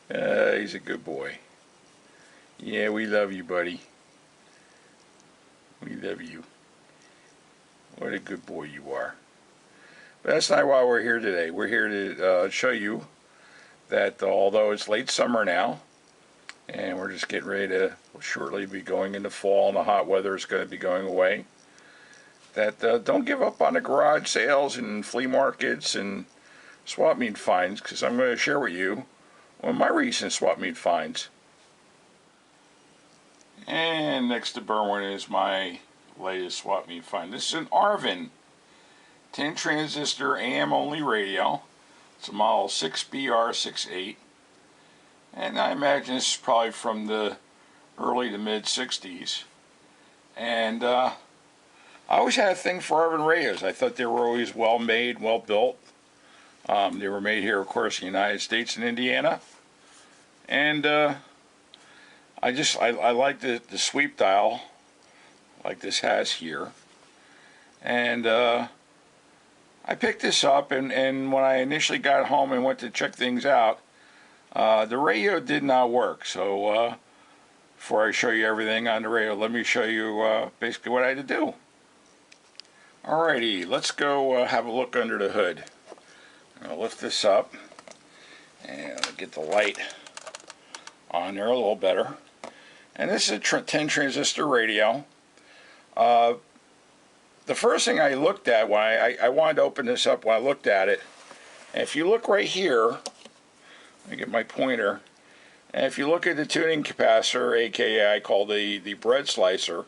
He's a good boy. Yeah, we love you, buddy. We love you. What a good boy you are. But that's not why we're here today. We're here to show you that although it's late summer now, and we're just getting ready to shortly be going into fall, and the hot weather is going to be going away, that don't give up on the garage sales and flea markets and swap meet finds, because I'm going to share with you one of my recent swap meet finds. And next to Berwyn is my latest swap meet find. This is an Arvin 10 transistor AM only radio. It's a model 6BR68, and I imagine this is probably from the early to mid 60s. And I always had a thing for Arvin radios. I thought they were always well made, well built. They were made here, of course, in the United States and Indiana. And I like the sweep dial, like this has here. And I picked this up, and when I initially got home and went to check things out, the radio did not work. So before I show you everything on the radio, let me show you basically what I had to do. Alrighty, let's go have a look under the hood. I'll lift this up and get the light on there a little better. And this is a 10 transistor radio. The first thing I looked at when I wanted to open this up when I looked at it, and if you look right here, let me get my pointer, and if you look at the tuning capacitor, aka I call the bread slicer,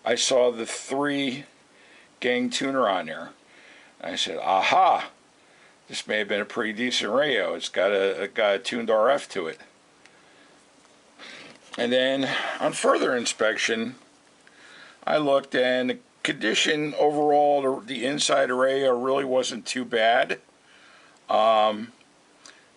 I saw the 3-gang tuner on there. I said, aha, this may have been a pretty decent radio. It's got a tuned RF to it. And then on further inspection, I looked, and the condition overall, the inside array really wasn't too bad.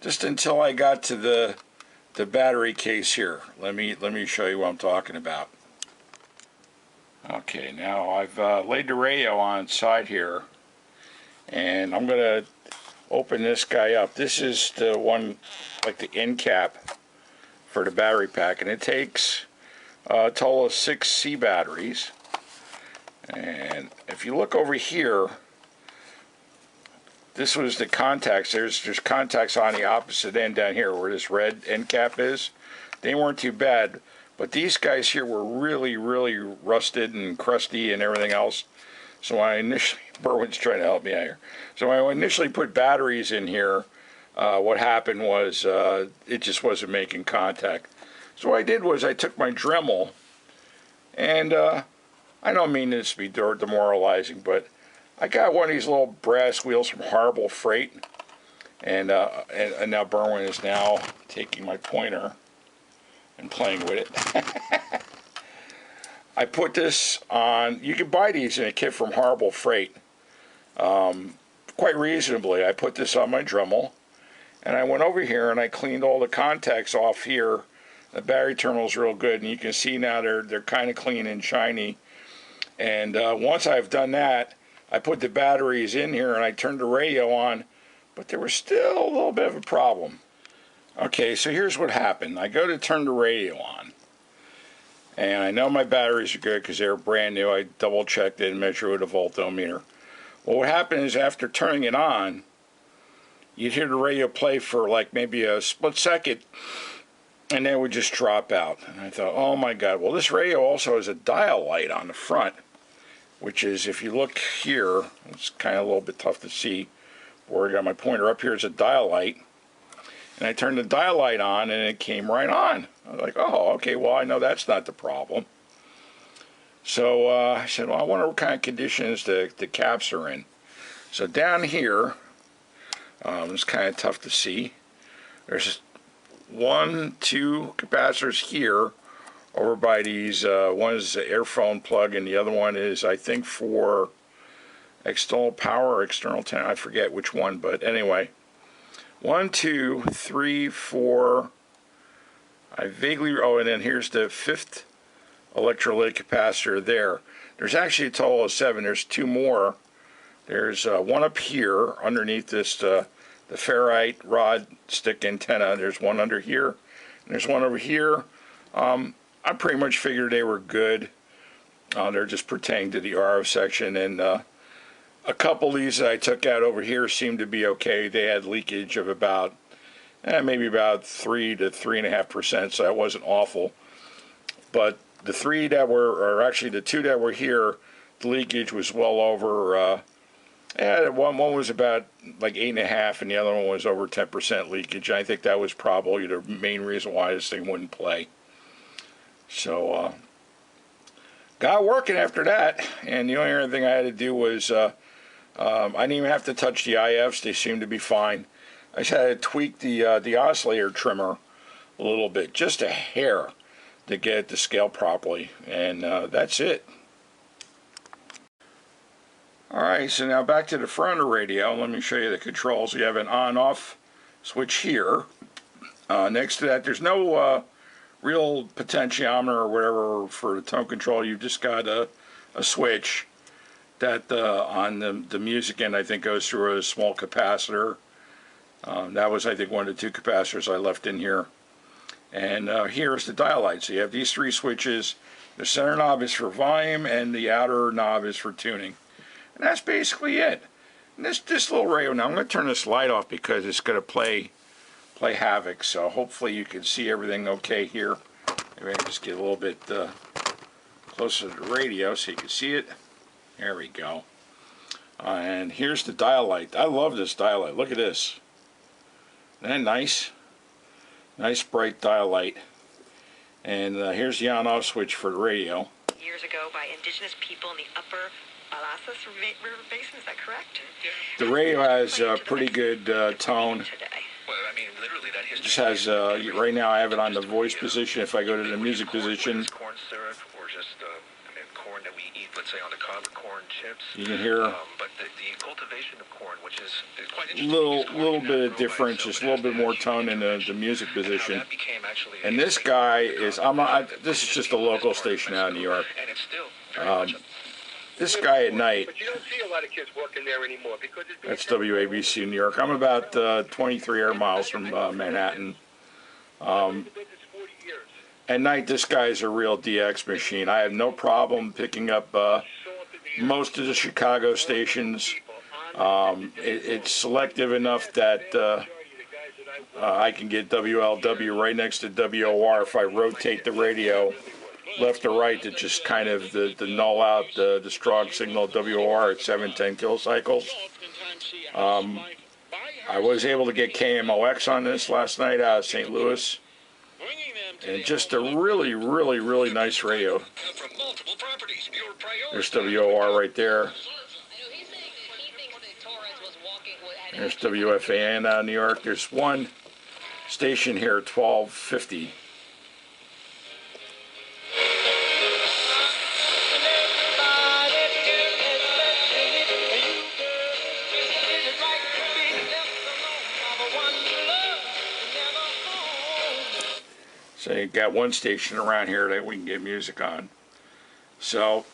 Just until I got to the battery case here. Let me show you what I'm talking about. Okay, now I've laid the radio on its side here, and I'm gonna open this guy up. This is the one, like the end cap for the battery pack, and it takes a total of 6 C batteries. And if you look over here, this was the contacts. There's contacts on the opposite end down here where this red end cap is. They weren't too bad, but these guys here were really, really rusted and crusty and everything else. So when I initially, Berwyn's trying to help me out here. So when I initially put batteries in here, what happened was it just wasn't making contact. So what I did was I took my Dremel, and I don't mean this to be demoralizing, but I got one of these little brass wheels from Harbor Freight, and now Berwyn is now taking my pointer and playing with it. I put this on. You can buy these in a kit from Harbor Freight, quite reasonably. I put this on my Dremel, and I went over here and I cleaned all the contacts off here. The battery terminal's real good, and you can see now they're kind of clean and shiny. And once I've done that, I put the batteries in here and I turned the radio on, but there was still a little bit of a problem. Okay, so here's what happened. I go to turn the radio on, and I know my batteries are good because they were brand new. I double checked it and measured with a voltometer. Well, what happened is after turning it on, you'd hear the radio play for like maybe a split second, and then it would just drop out. And I thought, oh my God. Well, this radio also has a dial light on the front, which is, if you look here, it's kind of a little bit tough to see. Where I got my pointer up here is a dial light. And I turned the dial light on, and it came right on. I was like, oh, okay, well, I know that's not the problem. So I said, well, I wonder what kind of conditions the caps are in. So down here, it's kind of tough to see. There's 1, 2 capacitors here over by these. One is the earphone plug, and the other one is, I think, for external power or external tension. I forget which one, but anyway. 1, 2, 3, 4. I vaguely, oh, and then here's the 5th electrolytic capacitor there. There's actually a total of 7. There's 2 more. There's one up here underneath this the ferrite rod stick antenna. There's one under here, and there's one over here. I pretty much figured they were good. They're just pertaining to the RF section, and a couple of these that I took out over here seemed to be okay. They had leakage of about maybe about 3 to 3.5%, so that wasn't awful. But the three that were, or actually the two that were here, the leakage was well over. One was about like 8.5, and the other one was over 10% leakage. I think that was probably the main reason why this thing wouldn't play. So got working after that, and the only other thing I had to do was I didn't even have to touch the IFs. They seemed to be fine. I just had to tweak the oscillator trimmer a little bit, just a hair, to get it to scale properly, and that's it. Alright, so now back to the front of the radio. Let me show you the controls. You have an on-off switch here. Next to that, there's no real potentiometer or whatever for the tone control. You've just got a switch that on the music end, I think, goes through a small capacitor. That was, I think, one of the two capacitors I left in here. And here's the dial light. So you have these three switches. The center knob is for volume, and the outer knob is for tuning. And that's basically it. And this little radio, now I'm going to turn this light off because it's going to play havoc. So hopefully you can see everything okay here. Maybe I can just get a little bit closer to the radio so you can see it. There we go. And here's the dial light. I love this dial light. Look at this. Isn't that nice? Nice bright dial light. And here's the on-off switch for the radio. Years ago by indigenous people in the upper Alassas River Basin, is that correct? The radio has pretty good tone. Well, I mean, literally that history. Just has, right now I have it on the voice position. If I go to the music position, Corn syrup or just, I mean, corn that we eat, let's say on the cob, corn chips. you can hear But the cultivation of corn, which is quite a interesting. little bit of difference, just a little bit more tone in the music position. And this guy is, this is just a local station out in New York. And it's still very much This guy at night, But you don't see a lot of kids working there anymore because it's that's WABC New York. I'm about 23 air miles from Manhattan. At night, this guy's a real DX machine. I have no problem picking up most of the Chicago stations. It's selective enough that I can get WLW right next to WOR if I rotate the radio left or right to just kind of the null out the strong signal WOR at 710 kilocycles. I was able to get KMOX on this last night out of St. Louis. And just a really, really, really nice radio. There's WOR right there. There's WFAN out of New York. There's one station here, 1250. So you got one station around here that we can get music on. So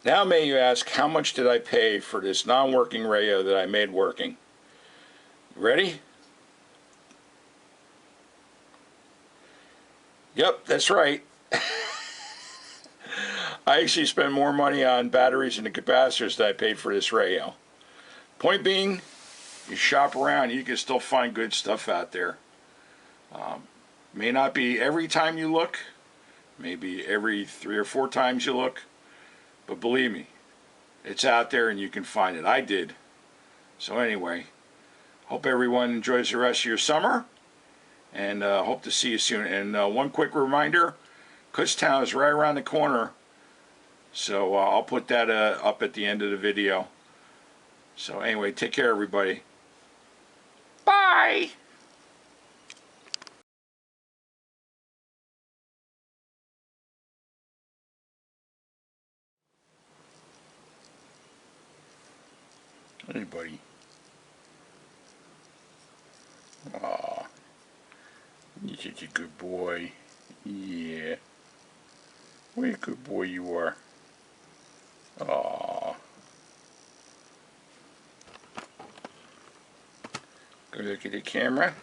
now may you ask, how much did I pay for this non-working radio that I made working? Ready? Yep, that's right. I actually spent more money on batteries and the capacitors than I paid for this radio. Point being, you shop around, you can still find good stuff out there. May not be every time you look, maybe every 3 or 4 times you look, but believe me, it's out there and you can find it. I did. So anyway, hope everyone enjoys the rest of your summer, and hope to see you soon. And one quick reminder, Kutztown is right around the corner, so I'll put that up at the end of the video. So anyway, take care everybody. Bye! Hey, buddy. Aw. You're such a good boy. Yeah. What a good boy you are. Aw. Go look at the camera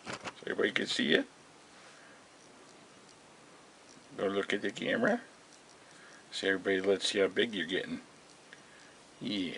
so everybody can see it. Go look at the camera. So everybody, let's see how big you're getting. Yeah.